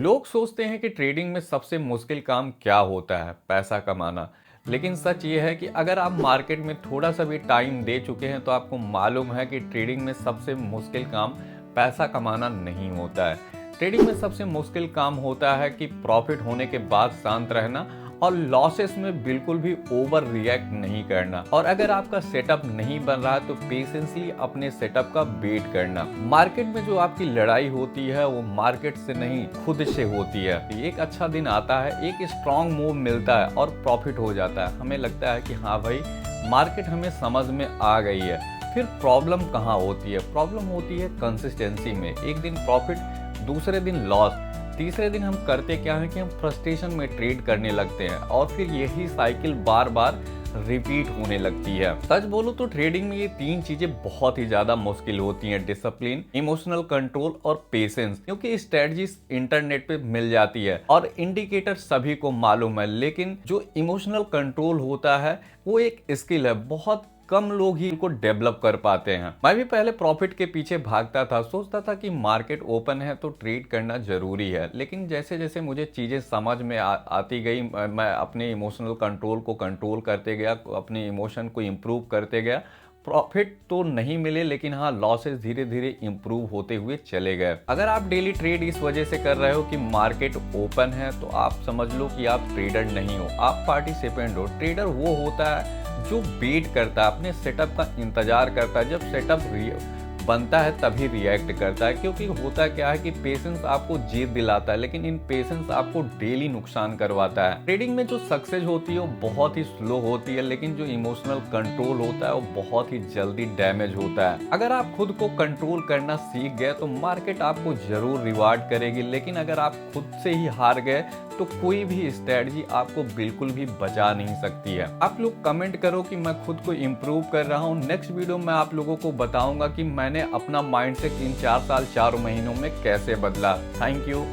लोग सोचते हैं कि ट्रेडिंग में सबसे मुश्किल काम क्या होता है, पैसा कमाना। लेकिन सच ये है कि अगर आप मार्केट में थोड़ा सा भी टाइम दे चुके हैं तो आपको मालूम है कि ट्रेडिंग में सबसे मुश्किल काम पैसा कमाना नहीं होता है। ट्रेडिंग में सबसे मुश्किल काम होता है कि प्रॉफिट होने के बाद शांत रहना और लॉसेस में बिल्कुल भी ओवर रिएक्ट नहीं करना। और अगर आपका सेटअप नहीं बन रहा है तो पेशेंसली अपने सेटअप का वेट करना। मार्केट में जो आपकी लड़ाई होती है वो मार्केट से नहीं खुद से होती है। एक अच्छा दिन आता है, एक स्ट्रॉन्ग मूव मिलता है और प्रॉफिट हो जाता है। हमें लगता है कि हाँ भाई, मार्केट हमें समझ में आ गई है। फिर प्रॉब्लम कहाँ होती है? प्रॉब्लम होती है कंसिस्टेंसी में। एक दिन प्रॉफिट, दूसरे दिन लॉस, तीसरे दिन हम करते क्या है कि हम फ्रस्ट्रेशन में ट्रेड करने लगते हैं और फिर यही साइकिल बार बार रिपीट होने लगती है। सच बोलो तो ट्रेडिंग में ये तीन चीजें बहुत ही ज्यादा मुश्किल होती हैं: डिसिप्लिन, इमोशनल कंट्रोल और पेशेंस। क्योंकि स्ट्रेटजीज इंटरनेट पे मिल जाती है और इंडिकेटर सभी को मालूम है, लेकिन जो इमोशनल कंट्रोल होता है वो एक स्किल है। बहुत कम लोग ही इनको डेवलप कर पाते हैं। मैं भी पहले प्रॉफिट के पीछे भागता था, सोचता था कि मार्केट ओपन है तो ट्रेड करना जरूरी है। लेकिन जैसे जैसे मुझे चीजें समझ में आती गई, मैं अपने इमोशनल कंट्रोल को कंट्रोल करते गया, अपने इमोशन को इम्प्रूव करते गया। प्रॉफिट तो नहीं मिले, लेकिन हाँ, लॉसेस धीरे धीरे इंप्रूव होते हुए चले गए। अगर आप डेली ट्रेड इस वजह से कर रहे हो कि मार्केट ओपन है तो आप समझ लो कि आप ट्रेडर नहीं हो, आप पार्टिसिपेंट हो। ट्रेडर वो होता है जो वेट करता है, अपने सेटअप का इंतजार करता है। जब सेटअप बनता है तभी रिएक्ट करता है। क्योंकि होता क्या है कि पेशेंस आपको जीत दिलाता है, लेकिन इन पेशेंस आपको डेली नुकसान करवाता है। ट्रेडिंग में जो सक्सेस होती है वो बहुत ही स्लो होती है, लेकिन जो इमोशनल कंट्रोल होता है वो बहुत ही जल्दी डैमेज होता है। अगर आप खुद को कंट्रोल करना सीख गए तो मार्केट आपको जरूर रिवार्ड करेगी, लेकिन अगर आप खुद से ही हार गए तो कोई भी स्ट्रेटजी आपको बिल्कुल भी बचा नहीं सकती है। आप लोग कमेंट करो कि मैं खुद को इम्प्रूव कर रहा हूँ। नेक्स्ट वीडियो में आप लोगों को बताऊंगा कि मैंने अपना माइंडसेट इन 4 साल 4 महीनों में कैसे बदला। Thank you.